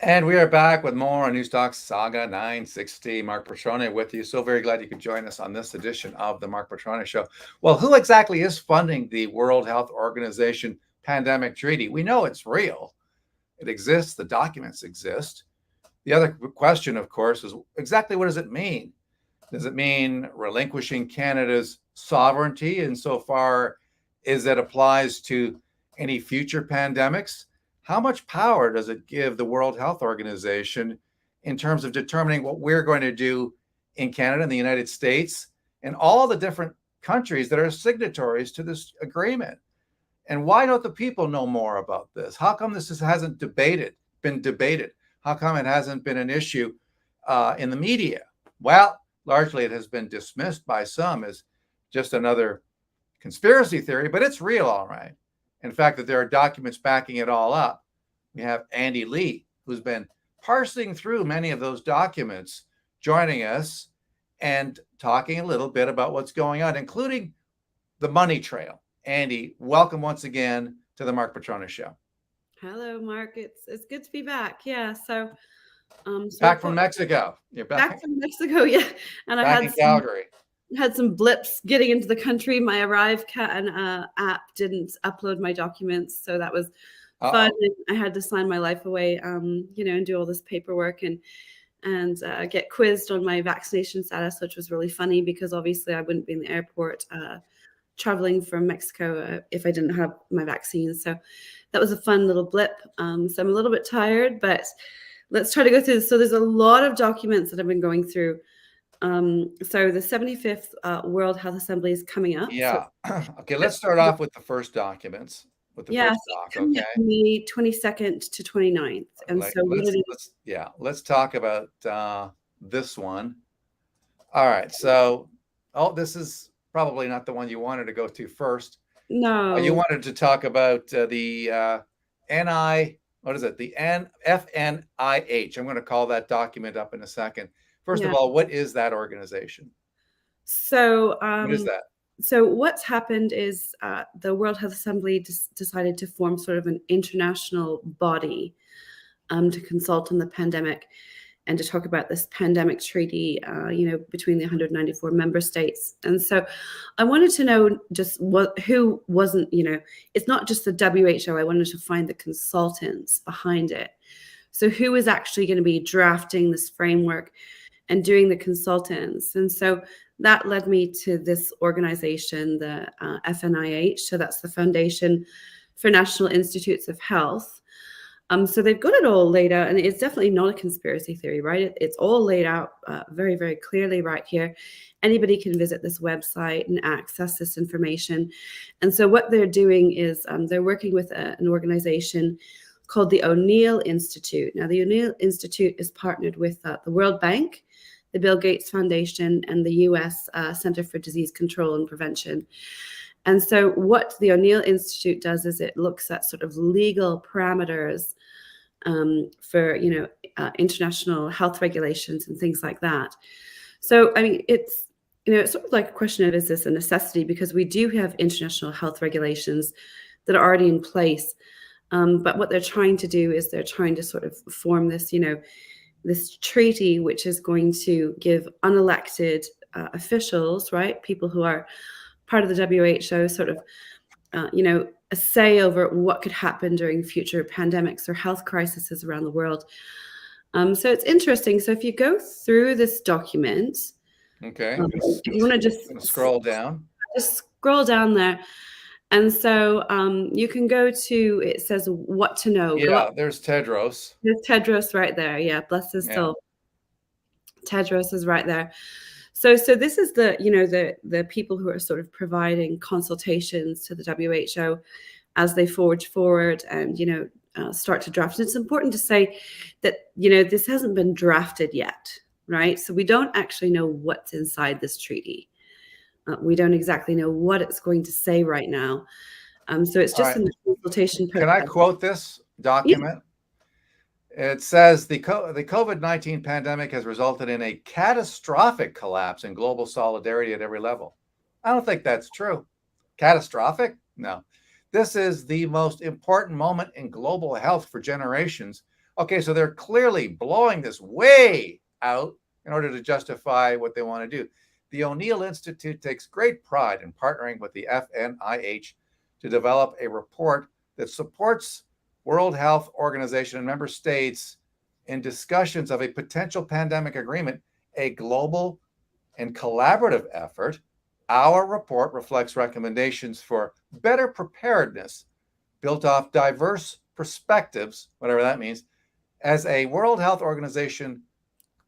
And we are back with more on Newstalk Saga 960. Mark Petrone with you. So very glad you could join us on this edition of the Mark Petrone Show. Well, who exactly is funding the World Health Organization pandemic treaty? We know it's real. It exists. The documents exist. The other question, of course, is exactly what does it mean? Does it mean relinquishing Canada's sovereignty insofar as it applies to any future pandemics? How much power does it give the World Health Organization in terms of determining what we're going to do in Canada and the United States and all the different countries that are signatories to this agreement? And why don't the people know more about this? How come this hasn't been debated? How come it hasn't been an issue in the media? Well, largely it has been dismissed by some as just another conspiracy theory, but it's real, all right. In fact, that there are documents backing it all up. We have Andy Lee, who's been parsing through many of those documents, joining us and talking a little bit about what's going on, including the money trail. Andy, welcome once again to the Mark Petrone Show. Hello, Mark. It's good to be back. Yeah. Back from Mexico. You're back from Mexico. Yeah, and I back in Calgary. Had some blips getting into the country. My app didn't upload my documents, so that was fun. I had to sign my life away, and do all this paperwork and get quizzed on my vaccination status, which was really funny because obviously I wouldn't be in the airport traveling from Mexico if I didn't have my vaccine. So that was a fun little blip. So I'm a little bit tired, but let's try to go through this. So there's a lot of documents that I've been going through. So the 75th World Health Assembly is coming up. Yeah. So, okay, let's start off with the first documents. With the first doc, okay. May 22nd to 29th. And let's talk about this one. All right. So, this is probably not the one you wanted to go to first. No. You wanted to talk about the FNIH. I'm going to call that document up in a second. First of all, what is that organization? So, what is that? So what's happened is the World Health Assembly decided to form sort of an international body to consult on the pandemic and to talk about this pandemic treaty, between the 194 member states. And so I wanted to know just who wasn't, it's not just the WHO. I wanted to find the consultants behind it. So who is actually going to be drafting this framework and doing the consultants? And so that led me to this organization, the FNIH. So that's the Foundation for National Institutes of Health. So they've got it all laid out, and it's definitely not a conspiracy theory, right? It's all laid out very, very clearly right here. Anybody can visit this website and access this information. And so what they're doing is they're working with an organization called the O'Neill Institute. Now, the O'Neill Institute is partnered with the World Bank, the Bill Gates Foundation, and the U.S. Center for Disease Control and Prevention. And so what the O'Neill Institute does is it looks at sort of legal parameters for, international health regulations and things like that. So, I mean, it's sort of like a question of, is this a necessity? Because we do have international health regulations that are already in place. But what they're trying to do is they're trying to sort of form this, this treaty, which is going to give unelected officials, right, people who are part of the WHO, sort of, a say over what could happen during future pandemics or health crises around the world. So it's interesting. So if you go through this document, okay, you want to just scroll down. Just scroll down there. And so you can go to, it says what to know. Yeah, there's Tedros. There's Tedros right there. Yeah, bless his soul. Tedros is right there. So this is the people who are sort of providing consultations to the WHO as they forge forward and, start to draft. It's important to say that, this hasn't been drafted yet, right? So we don't actually know what's inside this treaty. We don't exactly know what it's going to say right now. So it's just in the consultation process. Can I quote this document? Yeah. It says the COVID-19 pandemic has resulted in a catastrophic collapse in global solidarity at every level. I don't think that's true. Catastrophic? No. This is the most important moment in global health for generations. Okay, so they're clearly blowing this way out in order to justify what they want to do. The O'Neill Institute takes great pride in partnering with the FNIH to develop a report that supports World Health Organization and member states in discussions of a potential pandemic agreement, a global and collaborative effort. Our report reflects recommendations for better preparedness built off diverse perspectives, whatever that means. As a World Health Organization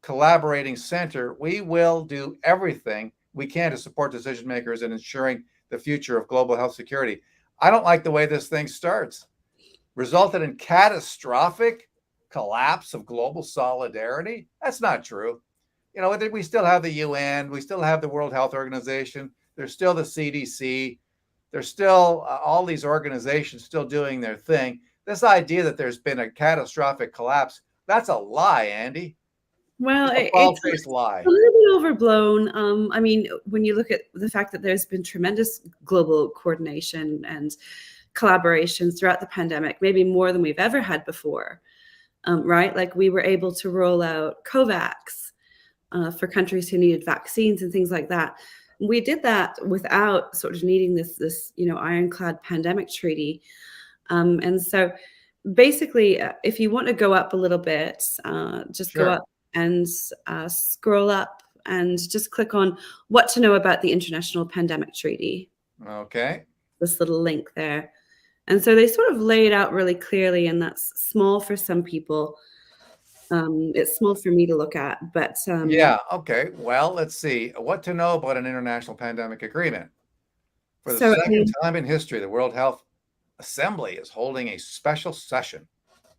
collaborating center, we will do everything we can to support decision makers in ensuring the future of global health security. I don't like the way this thing starts. Resulted in catastrophic collapse of global solidarity. That's not true. You know, we still have the UN, we still have the World Health Organization, there's still the CDC, there's still all these organizations still doing their thing. This idea that there's been a catastrophic collapse, that's a lie, Andy. Well, It's a it's bald-faced lie. a little bit overblown. I mean, when you look at the fact that there's been tremendous global coordination and collaborations throughout the pandemic, maybe more than we've ever had before, right? Like we were able to roll out COVAX for countries who needed vaccines and things like that. We did that without sort of needing this ironclad pandemic treaty. And so basically, if you want to go up a little bit, just go Sure. up and scroll up and just click on what to know about the International Pandemic Treaty. Okay. This little link there. And so they sort of lay it out really clearly, and that's small for some people. It's small for me to look at, but Yeah. Okay. Well, let's see. What to know about an international pandemic agreement. For the so I second mean, time in history, the World Health Assembly is holding a special session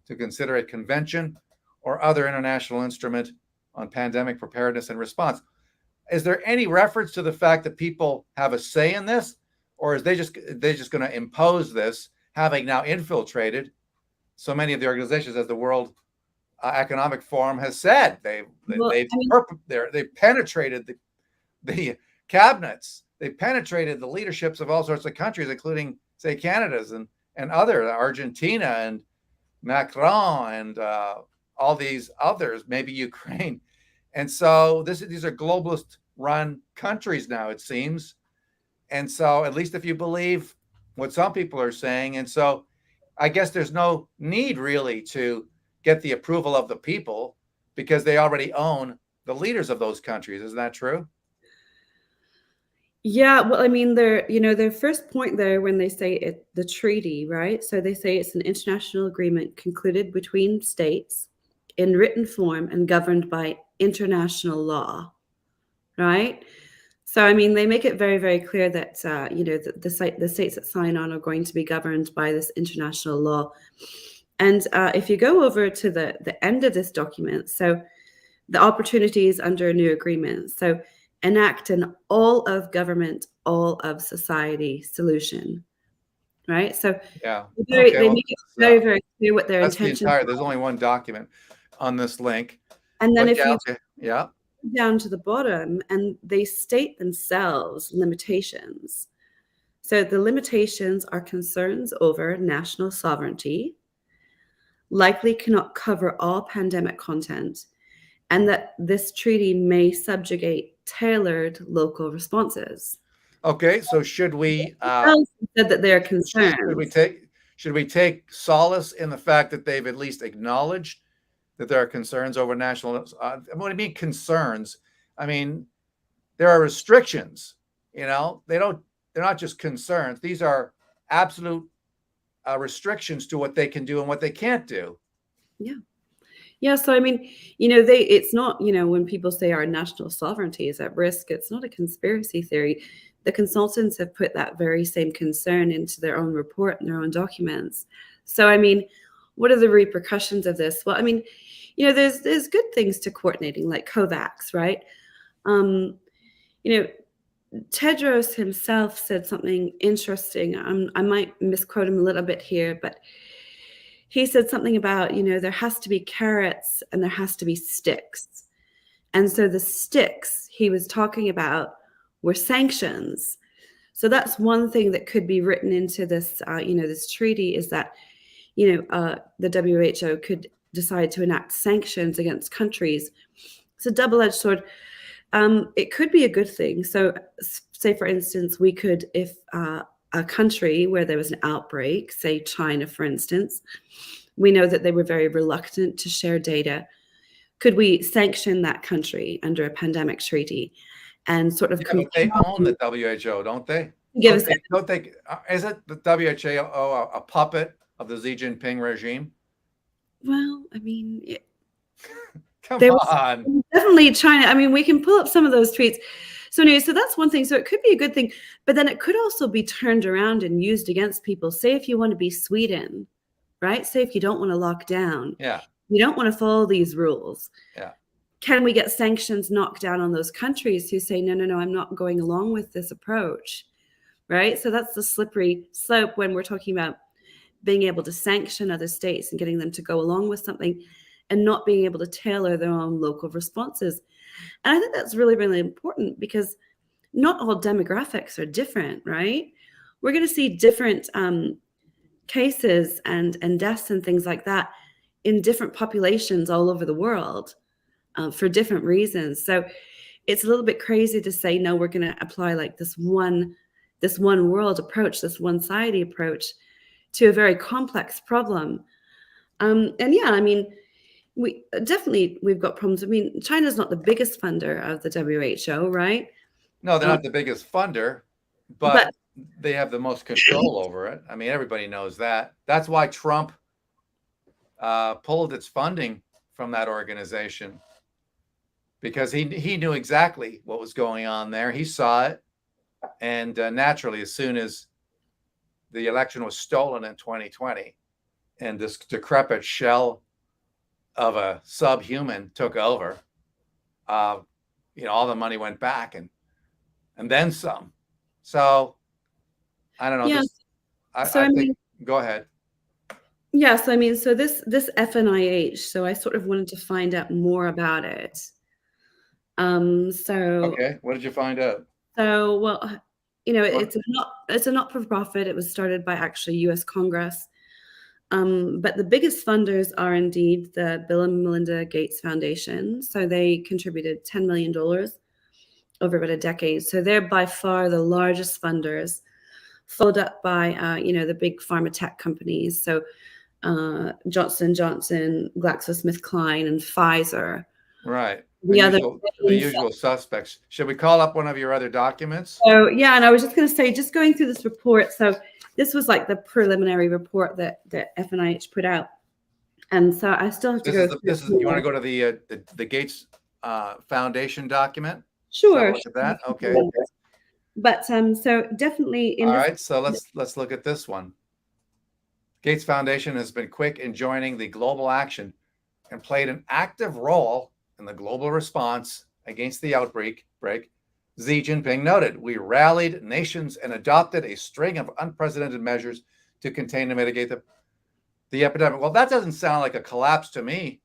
to consider a convention or other international instrument on pandemic preparedness and response. Is there any reference to the fact that people have a say in this, or is they just going to impose this, having now infiltrated so many of the organizations, as the World Economic Forum has said? well, I mean, They've penetrated the cabinets. They've penetrated the leaderships of all sorts of countries, including, say, Canada's and other, Argentina and Macron and all these others, maybe Ukraine. And so these are globalist run countries now, it seems. And so at least if you believe what some people are saying. And so I guess there's no need really to get the approval of the people because they already own the leaders of those countries. Isn't that true? yeah, well, I mean, their first point there when they say it, the treaty, right? So they say it's an international agreement concluded between states in written form and governed by international law, right? So, I mean, they make it very, very clear that the states that sign on are going to be governed by this international law. And if you go over to the end of this document, so the opportunities under a new agreement, so enact an all of government, all of society solution, right? So Yeah. Okay. they Well, make it very, very clear what their that's the intentions entire. are. There's only one document on this link, And then but if yeah. you Okay. Yeah. down to the bottom, and they state themselves limitations. So the limitations are concerns over national sovereignty, likely cannot cover all pandemic content, and that this treaty may subjugate tailored local responses. Okay. So should we Else said that they're should we concerned. take should we take solace in the fact that they've at least acknowledged that there are concerns over national? What do you mean concerns? I mean there are restrictions. You know, they're not just concerns. These are absolute restrictions to what they can do and what they can't do. Yeah. Yeah, so I mean, it's not, when people say our national sovereignty is at risk, it's not a conspiracy theory. The consultants have put that very same concern into their own report and their own documents. So, I mean, what are the repercussions of this? Well, I mean, there's good things to coordinating, like COVAX, right? Um, you know, Tedros himself said something interesting. I might misquote him a little bit here, but he said something about, there has to be carrots and there has to be sticks. And so the sticks he was talking about were sanctions. So that's one thing that could be written into this, this treaty is that, the WHO could decide to enact sanctions against countries. It's a double-edged sword. It could be a good thing. So, say for instance, we could, if a country where there was an outbreak, say China, for instance, we know that they were very reluctant to share data. Could we sanction that country under a pandemic treaty and sort of Yeah, but they compel own them the WHO, don't they? to give us Don't they? Isn't the WHO a puppet of the Xi Jinping regime? well, I mean, Come there was on. definitely China. I mean, we can pull up some of those tweets. So anyway, so that's one thing. So it could be a good thing, but then it could also be turned around and used against people. Say if you want to be Sweden, right? Say if you don't want to lock down, Yeah, you don't want to follow these rules. yeah. Can we get sanctions knocked down on those countries who say, no, no, no, I'm not going along with this approach, right? So that's the slippery slope when we're talking about being able to sanction other states and getting them to go along with something and not being able to tailor their own local responses. And I think that's really, really important because not all demographics are different, right? We're going to see different cases and deaths and things like that in different populations all over the world for different reasons. So it's a little bit crazy to say, no, we're going to apply like this one world approach, this one society approach to a very complex problem. And yeah, I mean, we've got problems. I mean, China's not the biggest funder of the WHO, right? No, they're Um, not the biggest funder, but but they have the most control over it. I mean, everybody knows that. That's why Trump pulled its funding from that organization, because he knew exactly what was going on there. He saw it, and naturally, as soon as the election was stolen in 2020, and this decrepit shell of a subhuman took over, all the money went back and then some. So I don't know. yeah, so I I think. mean, Go ahead. yes, I mean, so this FNIH. So I sort of wanted to find out more about it. So Okay, what did you find out? well, it's a not-for-profit. It was started by actually U.S. Congress. But the biggest funders are indeed the Bill and Melinda Gates Foundation. So they contributed $10 million over about a decade. So they're by far the largest funders, followed up by, the big pharma tech companies. So Johnson & Johnson, GlaxoSmithKline, and Pfizer. Right. The other The usual suspects. Should we call up one of your other documents? So yeah, and I was just going to say, just going through this report. So this was like the preliminary report that FNIH put out, and so I still have to go through. You want to go to the Gates Foundation document? Sure. Look at that. Okay. But so definitely in All this. right. So let's look at this one. Gates Foundation has been quick in joining the global action and played an active role in the global response against the outbreak. Xi Jinping noted, we rallied nations and adopted a string of unprecedented measures to contain and mitigate the epidemic. Well, that doesn't sound like a collapse to me,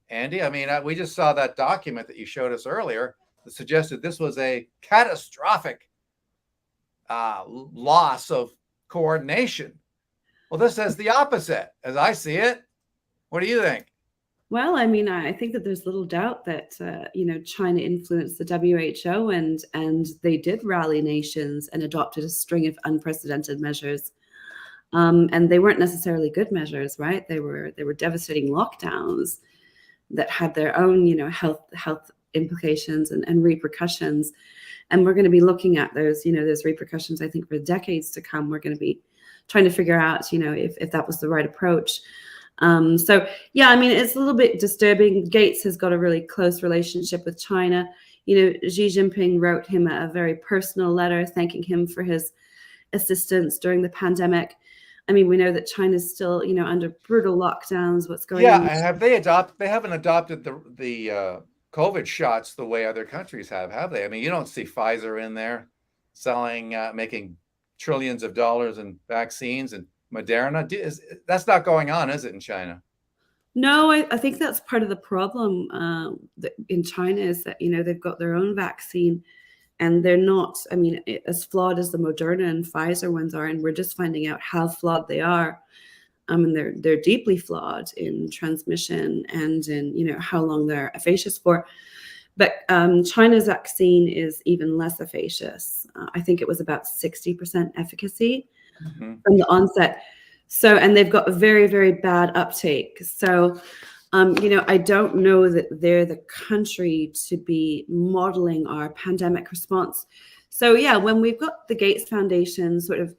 Andy. I mean, we just saw that document that you showed us earlier that suggested this was a catastrophic loss of coordination. Well, this says the opposite, as I see it. What do you think? Well, I mean, I think that there's little doubt that China influenced the WHO, and they did rally nations and adopted a string of unprecedented measures, and they weren't necessarily good measures, right? They were devastating lockdowns that had their own health implications and repercussions, and we're going to be looking at those repercussions, I think, for decades to come. We're going to be trying to figure out if that was the right approach. So yeah, I mean, it's a little bit disturbing. Gates has got a really close relationship with China. Xi Jinping wrote him a very personal letter thanking him for his assistance during the pandemic. I mean, we know that China's still, under brutal lockdowns. What's going on? Yeah, they haven't adopted the COVID shots the way other countries have they? I mean, you don't see Pfizer in there selling, making trillions of dollars in vaccines, and Moderna. That's not going on, is it, in China? No, I think that's part of the problem in China is that, they've got their own vaccine and they're not, I mean, as flawed as the Moderna and Pfizer ones are, and we're just finding out how flawed they are. And they're deeply flawed in transmission and in, you know, how long they're efficacious for. But China's vaccine is even less efficacious. I think it was about 60% efficacy from the onset. So, and they've got a very, very bad uptake. So, you know, I don't know that they're the country to be modeling our pandemic response. So, yeah, when we've got the Gates Foundation sort of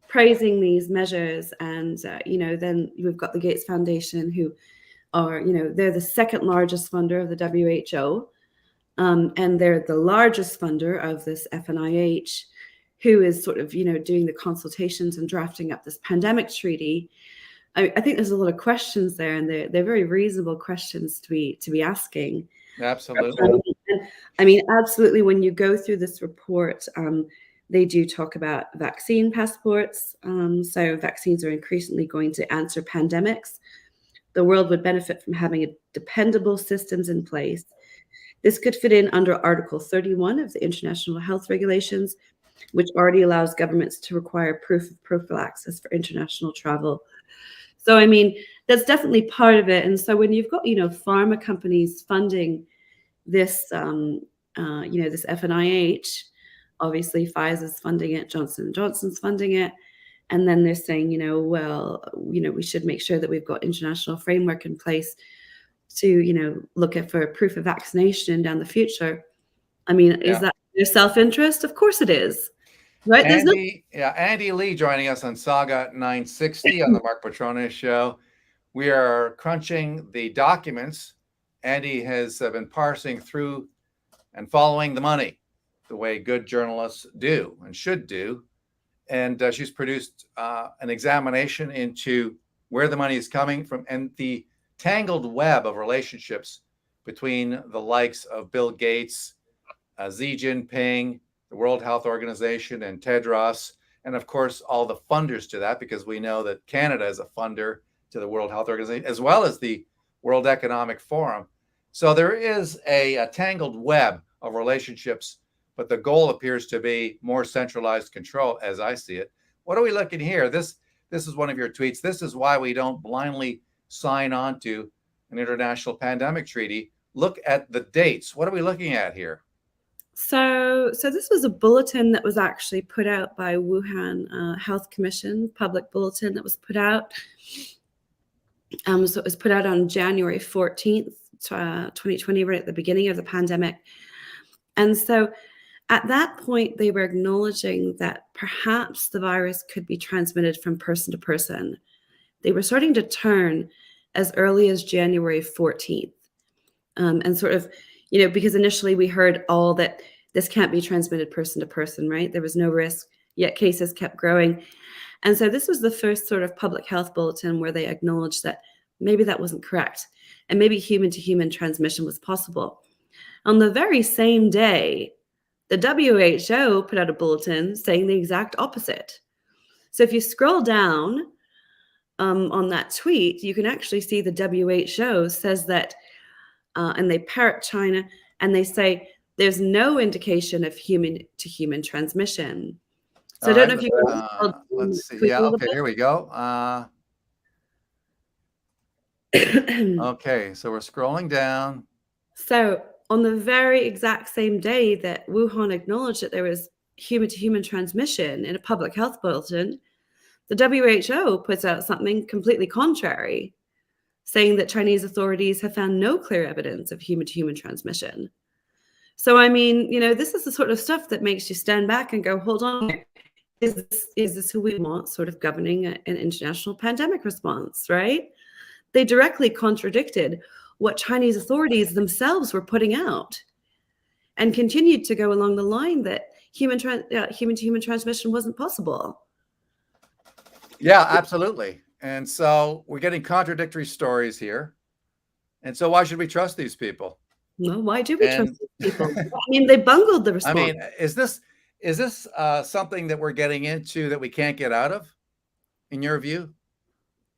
praising these measures, and you know, then we've got the Gates Foundation, who are, you know, they're the second largest funder of the WHO, and they're the largest funder of this FNIH, who is sort of, you know, doing the consultations and drafting up this pandemic treaty. I think there's a lot of questions there, and they're very reasonable questions to be asking. Absolutely. I mean, absolutely. When you go through this report, they do talk about vaccine passports. So vaccines are increasingly going to answer pandemics. The world would benefit from having dependable systems in place. This could fit in under Article 31 of the International Health Regulations, which already allows governments to require proof of prophylaxis for international travel. So, I mean, that's definitely part of it. And so when you've got, you know, pharma companies funding this, you know, this FNIH, obviously Pfizer's funding it, Johnson & Johnson's funding it. And then they're saying, you know, well, you know, we should make sure that we've got international framework in place to, you know, look at for proof of vaccination down the future. I mean, is that their self-interest? Of course it is. Right? Andy Lee joining us on Saga 960 on the Mark Petrone Show. We are crunching the documents. Andy has been parsing through and following the money the way good journalists do and should do. And she's produced an examination into where the money is coming from and the tangled web of relationships between the likes of Bill Gates, Xi Jinping, the World Health Organization, and Tedros, and of course, all the funders to that, because we know that Canada is a funder to the World Health Organization, as well as the World Economic Forum. So there is a tangled web of relationships, but the goal appears to be more centralized control, as I see it. What are we looking here? This is one of your tweets. This is why we don't blindly sign on to an international pandemic treaty. Look at the dates. What are we looking at here? So this was a bulletin that was actually put out by Wuhan Health Commission, public bulletin that was put out. So it was put out on January 14th, 2020, right at the beginning of the pandemic. And so at that point, they were acknowledging that perhaps the virus could be transmitted from person to person. They were starting to turn as early as January 14th. And sort of, you know, because initially we heard all that this can't be transmitted person to person, right? There was no risk, yet cases kept growing. And so this was the first sort of public health bulletin where they acknowledged that maybe that wasn't correct, and maybe human to human transmission was possible. On the very same day, the WHO put out a bulletin saying the exact opposite. So if you scroll down on that tweet, you can actually see the WHO says that, and they parrot China, and they say there's no indication of human to human transmission. So I don't know if you can let's see. Yeah, okay, here we go. Okay, so we're scrolling down. So on the very exact same day that Wuhan acknowledged that there was human to human transmission in a public health bulletin, the WHO puts out something completely contrary, saying that Chinese authorities have found no clear evidence of human to human transmission. So, I mean, you know, this is the sort of stuff that makes you stand back and go, hold on, is this who we want sort of governing an international pandemic response, right? They directly contradicted what Chinese authorities themselves were putting out and continued to go along the line that human to human transmission wasn't possible. Yeah, absolutely. And so we're getting contradictory stories here. And so why should we trust these people? Well, why do we trust these people? I mean, they bungled the response. I mean, is this something that we're getting into that we can't get out of, in your view?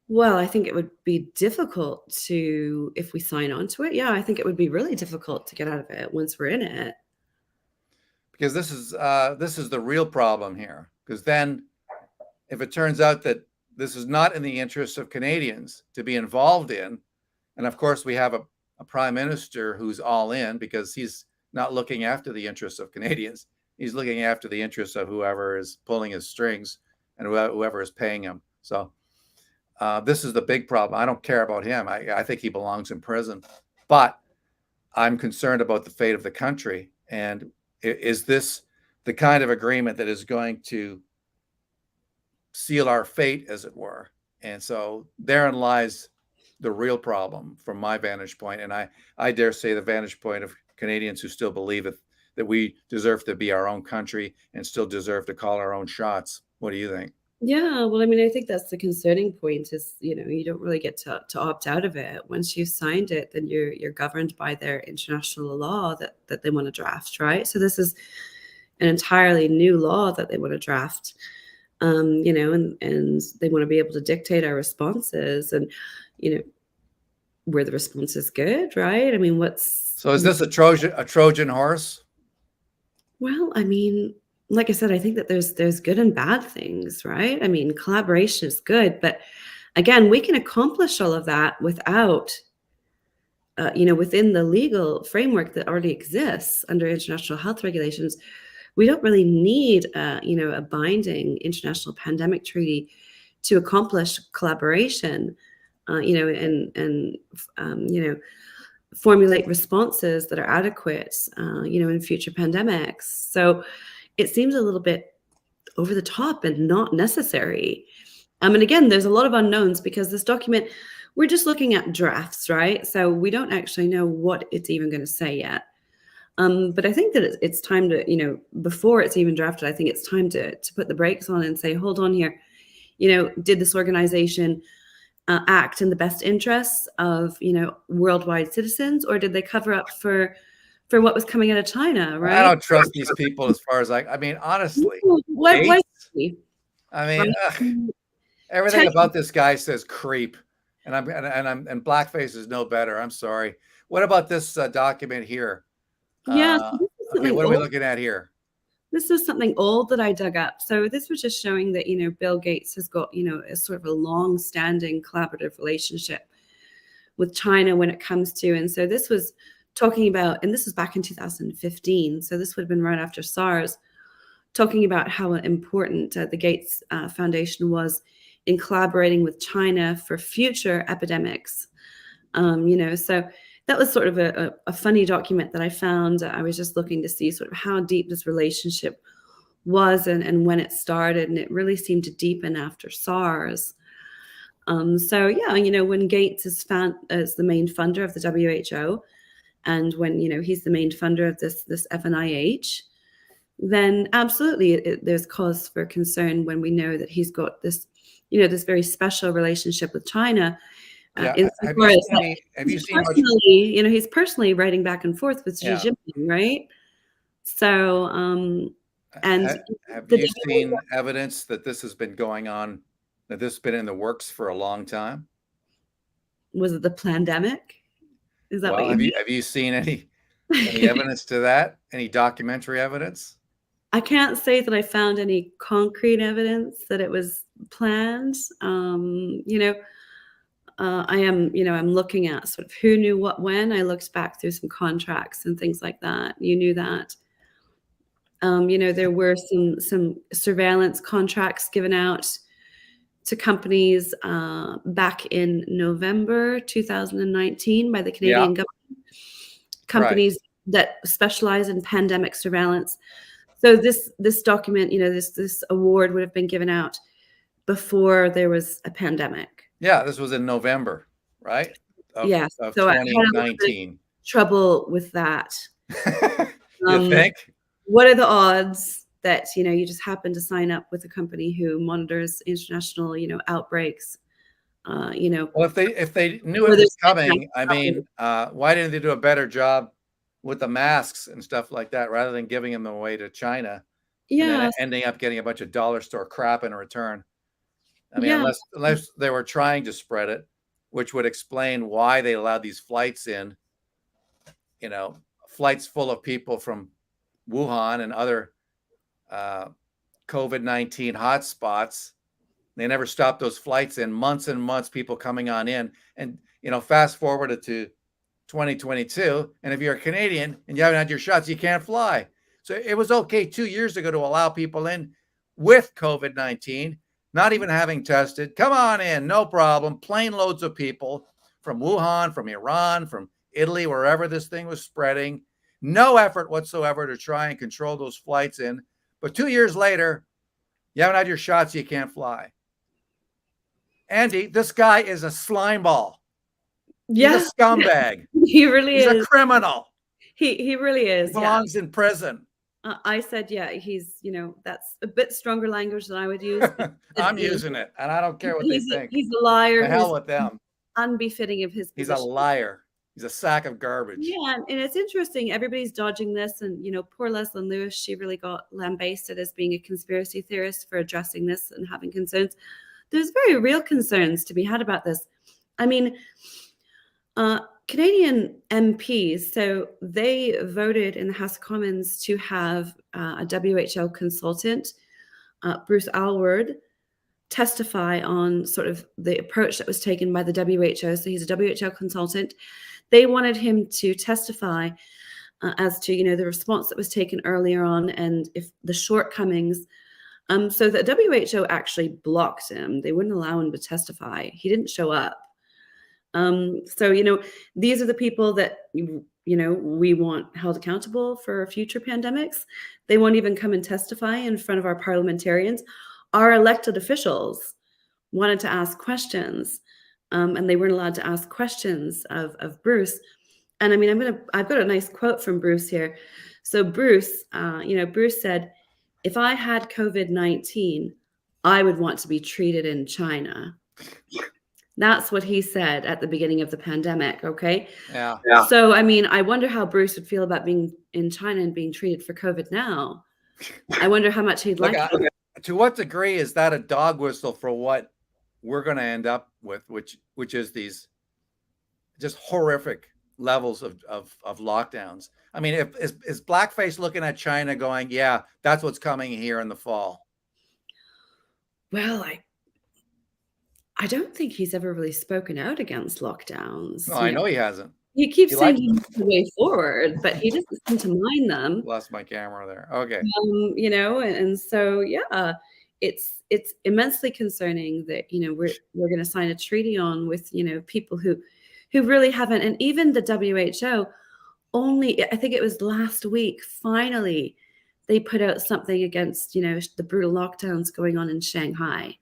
Well, I think it would be difficult to, if we sign on to it. Yeah, I think it would be really difficult to get out of it once we're in it. Because this is the real problem here. Because then if it turns out that this is not in the interests of Canadians to be involved in. And of course, we have a prime minister who's all in because he's not looking after the interests of Canadians. He's looking after the interests of whoever is pulling his strings and whoever is paying him. So this is the big problem. I don't care about him. I think he belongs in prison. But I'm concerned about the fate of the country. And is this the kind of agreement that is going to seal our fate, as it were? And so therein lies the real problem from my vantage point. And I dare say the vantage point of Canadians who still believe that we deserve to be our own country and still deserve to call our own shots. What do you think? Yeah, well, I mean, I think that's the concerning point is, you don't really get to opt out of it. Once you've signed it, then you're governed by their international law that they want to draft, right? So this is an entirely new law that they want to draft. And they want to be able to dictate our responses and, you know, where the response is good, right? I mean, So is this a Trojan horse? well, I mean, like I said, I think that there's good and bad things, right? I mean, collaboration is good, but again, we can accomplish all of that without, within the legal framework that already exists under international health regulations. We don't really need, a binding international pandemic treaty to accomplish collaboration, and formulate responses that are adequate, in future pandemics. So it seems a little bit over the top and not necessary. And again, there's a lot of unknowns because this document, we're just looking at drafts, right? So we don't actually know what it's even going to say yet. But I think that it's time to, before it's even drafted, I think it's time to put the brakes on and say, hold on here. Did this organization act in the best interests of, worldwide citizens, or did they cover up for what was coming out of China, I right? don't trust these people as far as I mean, honestly, Why Gates, I mean, right? everything about this guy says creep, and blackface is no better. I'm sorry. What about this document here? Yeah, so this is Okay, something what are we old. looking at here? This is something old that I dug up. So this was just showing that, Bill Gates has got, a sort of a long-standing collaborative relationship with China when it comes to, and so this was talking about, and this was back in 2015. So this would have been right after SARS, talking about how important the Gates Foundation was in collaborating with China for future epidemics. So that was sort of a funny document that I found. I was just looking to see sort of how deep this relationship was and when it started, and it really seemed to deepen after SARS. So yeah, when Gates is found as the main funder of the WHO, and when he's the main funder of this FNIH, then absolutely there's cause for concern when we know that he's got this, this very special relationship with China. Yeah, Insofar as that have you he's seen much? personally, he's personally writing back and forth with Xi Yeah, Jinping, right? So, and have the you seen evidence that this has been going on, that this has been in the works for a long time? was it the pandemic? Is that what Well, you mean? have you seen any evidence to that? Any documentary evidence? I can't say that I found any concrete evidence that it was planned. I'm looking at sort of who knew what when. I looked back through some contracts and things like that. You knew that. There were some surveillance contracts given out to companies back in November 2019 by the Yeah, Canadian government, right. companies that specialize in pandemic surveillance. So this document, this award would have been given out before there was a pandemic. Yeah, this was in November, right? Yes. Of So I had a little bit of 2019. trouble with that. You Um, think? what are the odds that, you just happen to sign up with a company who monitors international, outbreaks, Well, if they knew where it was there's coming, I mean, why didn't they do a better job with the masks and stuff like that rather than giving them away to China and then yeah, ending up getting a bunch of dollar store crap in return? I mean, yeah, unless they were trying to spread it, which would explain why they allowed these flights in, you know, flights full of people from Wuhan and other uh, COVID-19 hotspots, They never stopped those flights in months and months, people coming on in. And, fast forward to 2022. And if you're a Canadian and you haven't had your shots, you can't fly. So it was okay 2 years ago to allow people in with COVID-19, not even having tested. Come on in, no problem. Plane loads of people from Wuhan, from Iran, from Italy, wherever this thing was spreading. No effort whatsoever to try and control those flights in. But 2 years later, you haven't had your shots, you can't fly. Andy, this guy is a slime ball. Yeah. He's a scumbag. He really He's is. a criminal. He really is. He belongs in prison. I said, yeah, he's, that's a bit stronger language than I would use. I'm using it, and I don't care what they think. He's a liar. The hell with them. Unbefitting of his position. He's a liar. He's a sack of garbage. Yeah, and it's interesting. Everybody's dodging this, and poor Leslie Lewis, she really got lambasted as being a conspiracy theorist for addressing this and having concerns. There's very real concerns to be had about this. I mean, Canadian MPs, so they voted in the House of Commons to have a WHO consultant, Bruce Aylward, testify on sort of the approach that was taken by the WHO. So he's a WHO consultant. They wanted him to testify as to, the response that was taken earlier on and if the shortcomings. So the WHO actually blocked him. They wouldn't allow him to testify. He didn't show up. So, these are the people that, we want held accountable for future pandemics. They won't even come and testify in front of our parliamentarians. Our elected officials wanted to ask questions, and they weren't allowed to ask questions of Bruce. And I mean, I've got a nice quote from Bruce here. So Bruce, Bruce said, "If I had COVID-19, I would want to be treated in China." That's what he said at the beginning of the pandemic. Okay. Yeah. So, I mean, I wonder how Bruce would feel about being in China and being treated for COVID now. I wonder how much he'd like it. To what degree is that a dog whistle for what we're going to end up with, which is these just horrific levels of lockdowns? I mean, is Blackface looking at China going, yeah, that's what's coming here in the fall? Well, I don't think he's ever really spoken out against lockdowns. No, I know he hasn't. He keeps saying he's the way forward, but he doesn't seem to mind them. Lost my camera there. Okay. And so, yeah, it's immensely concerning that, we're going to sign a treaty on with, people who really haven't. And even the WHO I think it was last week, finally, they put out something against, the brutal lockdowns going on in Shanghai.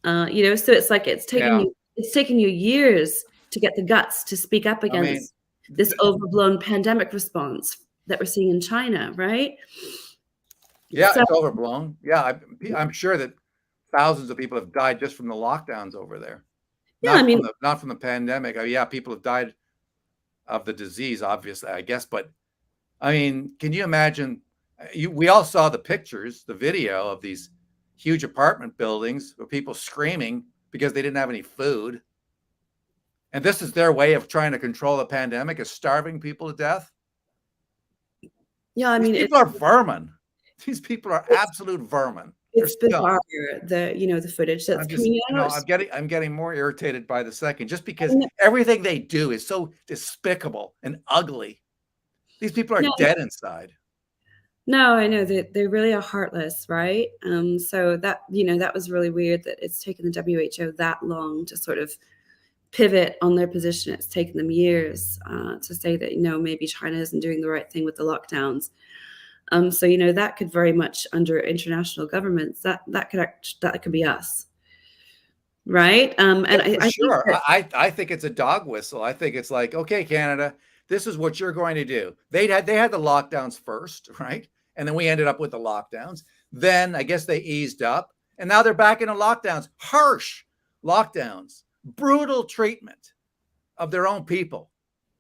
So it's like it's taken you years to get the guts to speak up against this overblown pandemic response that we're seeing in China, right? Yeah, it's overblown. Yeah, I'm sure that thousands of people have died just from the lockdowns over there. Yeah, not from the pandemic. Yeah, people have died of the disease, obviously, I guess. But I mean, can you imagine? We all saw the pictures, the video of these huge apartment buildings with people screaming because they didn't have any food. And this is their way of trying to control the pandemic, is starving people to death. Yeah, I mean, these people are vermin. These people are absolute vermin. It's bizarre, the footage that's coming out. I'm getting more irritated by the second, just because everything they do is so despicable and ugly. These people are dead inside. No, I know that they really are heartless, right? So that, that was really weird that it's taken the WHO that long to sort of pivot on their position. It's taken them years to say that, maybe China isn't doing the right thing with the lockdowns. So, that could very much, under international governments, that could be us. Right. I think it's a dog whistle. I think it's like, okay, Canada, this is what you're going to do. They had the lockdowns first, right? And then we ended up with the lockdowns. Then I guess they eased up, and now they're back into lockdowns, harsh lockdowns, brutal treatment of their own people.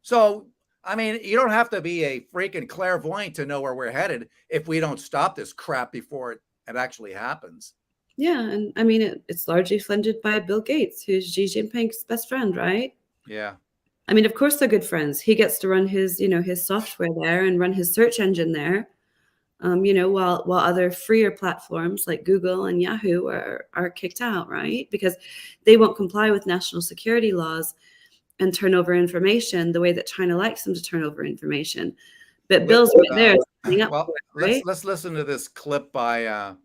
So, I mean, you don't have to be a freaking clairvoyant to know where we're headed if we don't stop this crap before it actually happens. Yeah. And I mean, it's largely funded by Bill Gates, who's Xi Jinping's best friend, right? Yeah. I mean, of course they're good friends. He gets to run his, his software there and run his search engine there. while other freer platforms like Google and Yahoo are kicked out, right? Because they won't comply with national security laws and turn over information the way that China likes them to turn over information. But Bill's right there standing up well, for it, right? let's listen to this clip by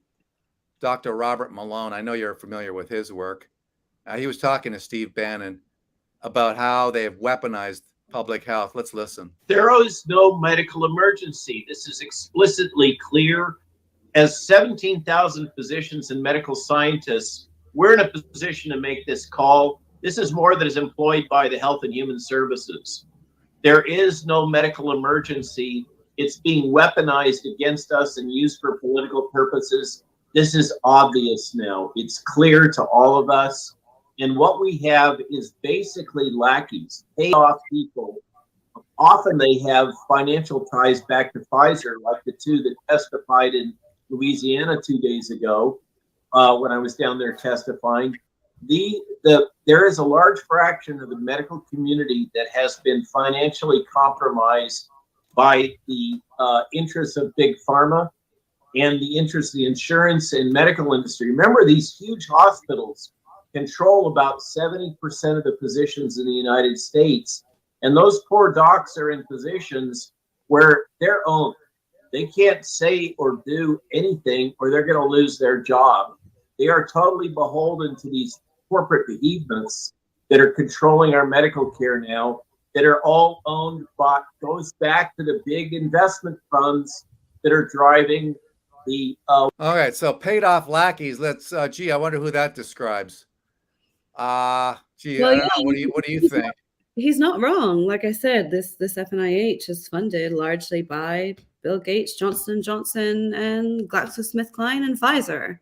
Dr. Robert Malone. I know you're familiar with his work. He was talking to Steve Bannon about how they have weaponized public health. Let's listen. There is no medical emergency. This is explicitly clear. As 17,000 physicians and medical scientists, we're in a position to make this call. This is more that is employed by the Health and Human Services. There is no medical emergency. It's being weaponized against us and used for political purposes. This is obvious now. It's clear to all of us. And what we have is basically lackeys, paid off people. Often they have financial ties back to Pfizer, like the two that testified in Louisiana 2 days ago when I was down there testifying. There is a large fraction of the medical community that has been financially compromised by the interests of big pharma and the interests of the insurance and medical industry. Remember, these huge hospitals control about 70% of the physicians in the United States. And those poor docs are in positions where they're owned. They can't say or do anything or they're going to lose their job. They are totally beholden to these corporate behemoths that are controlling our medical care now, that are all owned by, goes back to the big investment funds that are driving the. All right, so paid off lackeys. Let's, I wonder who that describes. I don't know. What do you think? He's not wrong. Like I said, this FNIH is funded largely by Bill Gates, Johnson & Johnson, and GlaxoSmithKline and Pfizer,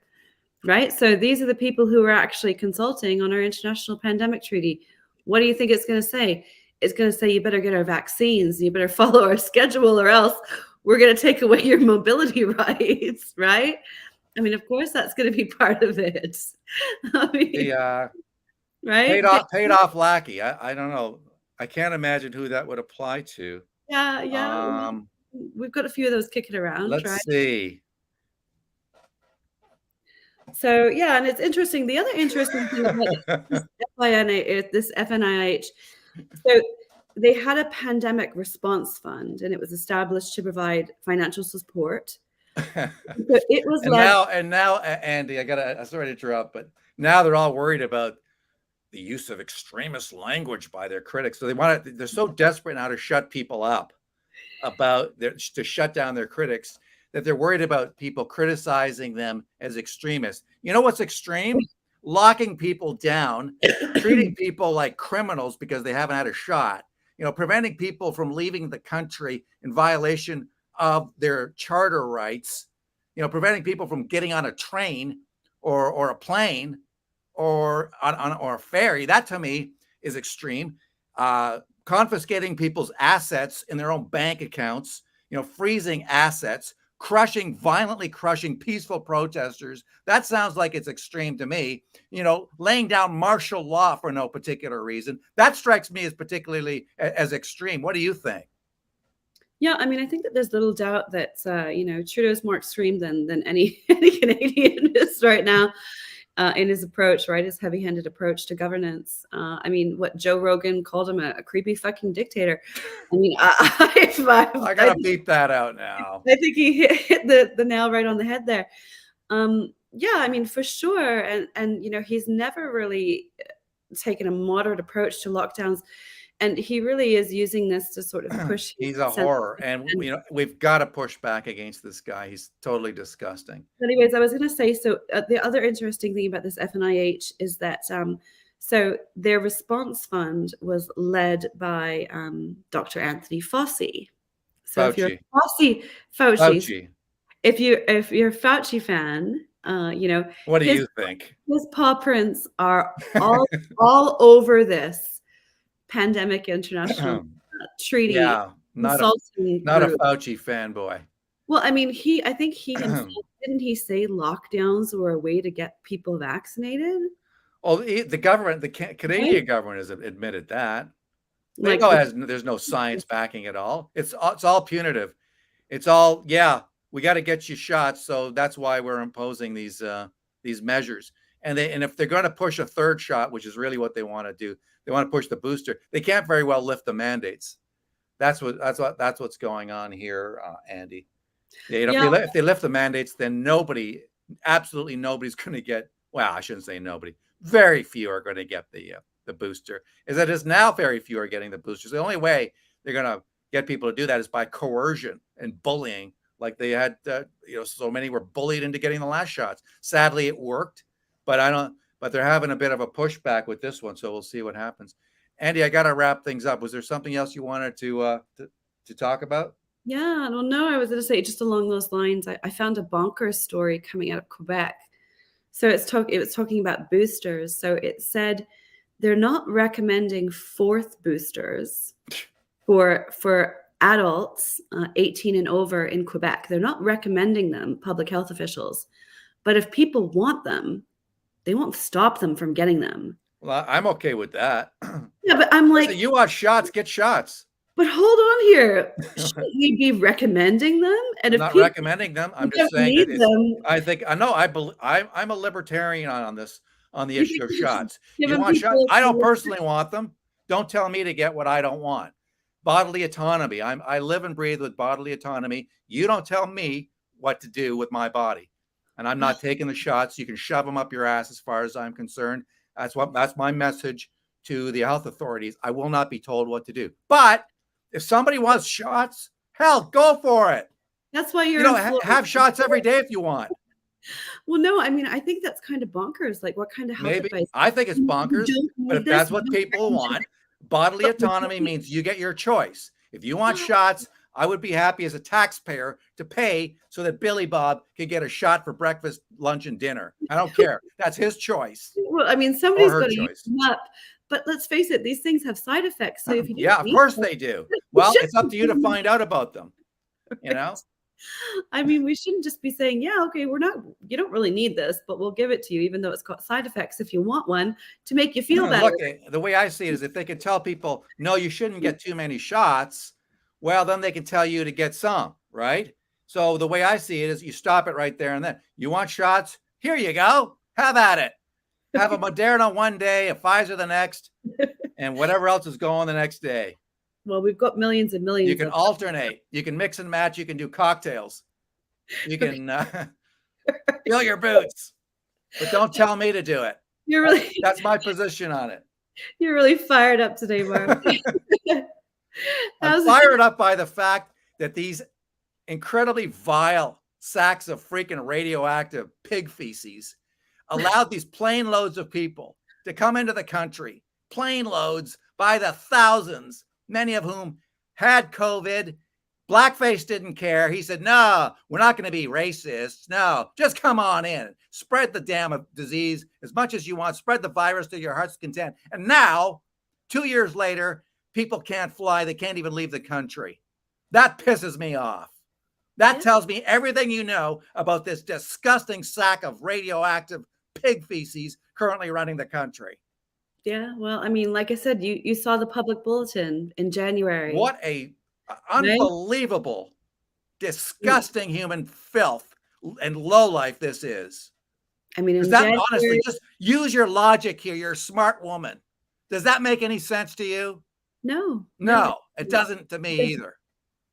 right? So these are the people who are actually consulting on our international pandemic treaty. What do you think it's going to say? It's going to say you better get our vaccines, you better follow our schedule, or else we're going to take away your mobility rights, right? I mean, of course, that's going to be part of it. I mean, right? Paid off lackey. I don't know. I can't imagine who that would apply to. Yeah. We've got a few of those kicking around. Let's see. So yeah, and it's interesting. The other interesting thing about this FNIH, so they had a pandemic response fund, and it was established to provide financial support. So it was now, Andy, sorry to interrupt, but now they're all worried about the use of extremist language by their critics. So they're so desperate now to shut people up to shut down their critics that they're worried about people criticizing them as extremists. You know what's extreme? Locking people down, treating people like criminals because they haven't had a shot, preventing people from leaving the country in violation of their charter rights, preventing people from getting on a train or a plane or a ferry. That to me is extreme. Confiscating people's assets in their own bank accounts, freezing assets, violently crushing peaceful protesters. That sounds like it's extreme to me. Laying down martial law for no particular reason. That strikes me as particularly as extreme. What do you think? Yeah, I mean, I think that there's little doubt that Trudeau's more extreme than any Canadian is right now. In his approach, right? His heavy-handed approach to governance. I mean, what Joe Rogan called him a creepy fucking dictator. I mean, I gotta beat that out now. I think he hit the nail right on the head there. Yeah, I mean, for sure. And he's never really taken a moderate approach to lockdowns. And he really is using this to sort of push. He's a horror. And, we've got to push back against this guy. He's totally disgusting. Anyways, I was going to say, so the other interesting thing about this FNIH is that, so their response fund was led by Dr. Anthony Fauci. So Fauci. if you're Fauci. If you're a Fauci fan, what do you think? His paw prints are all over this pandemic international treaty. Yeah, not a Fauci fanboy. Well, I mean, I think he himself, didn't he say lockdowns were a way to get people vaccinated? Well, the Canadian government has admitted that. There's no science backing it all. It's all punitive. It's all, we got to get you shots. So that's why we're imposing these measures. And if they're going to push a third shot, which is really what they want to do, they want to push the booster. They can't very well lift the mandates. That's what's going on here, Andy. If they lift the mandates, then absolutely nobody's going to get. Well, I shouldn't say nobody. Very few are going to get the booster. As it is now, very few are getting the boosters. The only way they're going to get people to do that is by coercion and bullying, like they had. So many were bullied into getting the last shots. Sadly, it worked, but they're having a bit of a pushback with this one. So we'll see what happens. Andy, I got to wrap things up. Was there something else you wanted to talk about? Yeah, well, no, I was going to say just along those lines. I found a bonkers story coming out of Quebec. So it was talking about boosters. So it said they're not recommending fourth boosters for adults 18 and over in Quebec. They're not recommending them, public health officials. But if people want them, they won't stop them from getting them. Well, I'm okay with that. Yeah, but I'm like, you want shots, get shots. But hold on here. Should we be recommending them? And I'm not recommending them. I'm just saying that I think I'm a libertarian on the issue of shots. You want shots? I don't personally want them. Don't tell me to get what I don't want. Bodily autonomy. I live and breathe with bodily autonomy. You don't tell me what to do with my body. And I'm not taking the shots. You can shove them up your ass as far as I'm concerned. That's my message to the health authorities. I will not be told what to do. But if somebody wants shots, hell, go for it. That's why you're have shots every day if you want. Well, no, I mean, I think that's kind of bonkers. Like, what kind of health advice? I think it's bonkers, but if that's what people want, bodily autonomy means you get your choice. If you want shots, I would be happy as a taxpayer to pay so that Billy Bob can get a shot for breakfast, lunch, and dinner. I don't care. That's his choice. Well, I mean, somebody's got to use them up. But let's face it, these things have side effects. So if you of course they do. Well, it's up to you to find out about them. I mean, we shouldn't just be saying, yeah, okay, you don't really need this, but we'll give it to you, even though it's got side effects if you want one to make you feel better. Look, the way I see it is if they can tell people, no, you shouldn't get too many shots, well, then they can tell you to get some, right? So the way I see it is you stop it right there and then. You want shots? Here you go. Have at it. Have a Moderna one day, a Pfizer the next, and whatever else is going the next day. Well, we've got millions and millions. You can alternate. You can mix and match. You can do cocktails. You can fill your boots. But don't tell me to do it. That's my position on it. You're really fired up today, Mark. I'm fired up by the fact that these incredibly vile sacks of freaking radioactive pig feces allowed these plane loads of people to come into the country, plane loads by the thousands, many of whom had COVID. Blackface didn't care. He said, no, we're not going to be racists. No, just come on in. Spread the damn disease as much as you want. Spread the virus to your heart's content. And now, 2 years later, people can't fly. They can't even leave the country. That pisses me off. That tells me everything you know about this disgusting sack of radioactive pig feces currently running the country. Yeah, well, I mean, like I said, you saw the public bulletin in January. What a unbelievable, disgusting human filth and lowlife this is. I mean, honestly, just use your logic here. You're a smart woman. Does that make any sense to you? No, it doesn't to me either.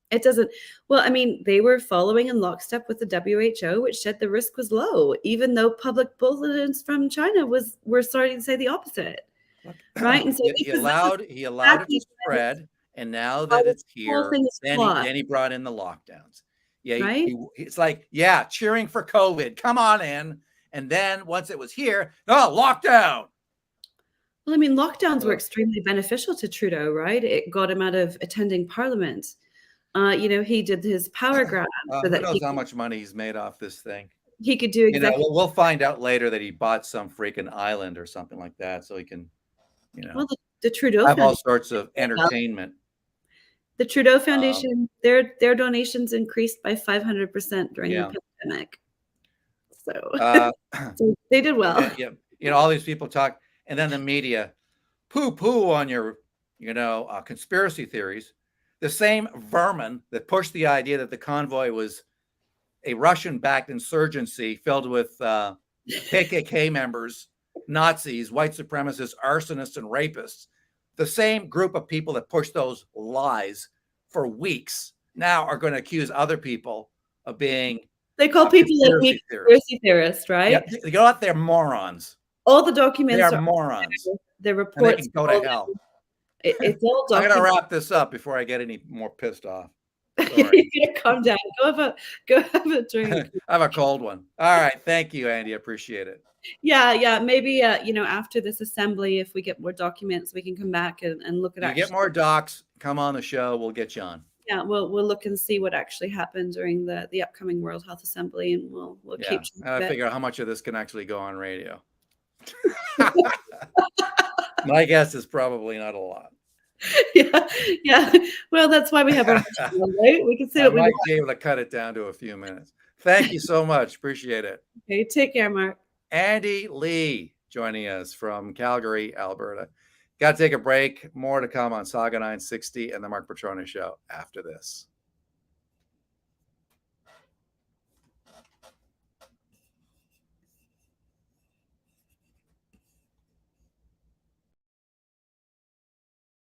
It doesn't. Well, I mean, they were following in lockstep with the W.H.O, which said the risk was low, even though public bulletins from China were starting to say the opposite. Right? And so he allowed it to spread, and now that it's here, then he brought in the lockdowns. Yeah, right? It's like, cheering for COVID. Come on in. And then once it was here, lockdown. Well, I mean, lockdowns were extremely beneficial to Trudeau, right? It got him out of attending Parliament. He did his power grab. Who knows how much money he's made off this thing? He could do exactly. We'll find out later that he bought some freaking island or something like that, so he can, Well, the Trudeau have all sorts of entertainment. The Trudeau Foundation, their donations increased by 500% during the pandemic. So, so they did well. Yeah. All these people talk, and then the media poo-poo on your, conspiracy theories. The same vermin that pushed the idea that the convoy was a Russian-backed insurgency filled with KKK members, Nazis, white supremacists, arsonists, and rapists. The same group of people that pushed those lies for weeks now are going to accuse other people of being They call people like me conspiracy theorists, right? Yeah, you know what? They're morons. All the documents are morons. The And they reports can go to hell. It's all I'm documented. going to wrap this up before I get any more pissed off. You're gonna calm down. Go have a drink. I have a cold one. All right. Thank you, Andy. I appreciate it. Yeah. Maybe after this assembly, if we get more documents, we can come back and look at. You get more docs, come on the show. We'll get you on. Yeah, we'll look and see what actually happened during the upcoming World Health Assembly, and we'll keep. I figure out how much of this can actually go on radio. My guess is probably not a lot. Yeah. Well, that's why we have our channel, right? We can say what we might be able to cut it down to a few minutes. Thank you so much. Appreciate it. Okay, take care, Mark. Andy Lee joining us from Calgary, Alberta. Got to take a break. More to come on Saga 960 and the Mark Petrone Show after this.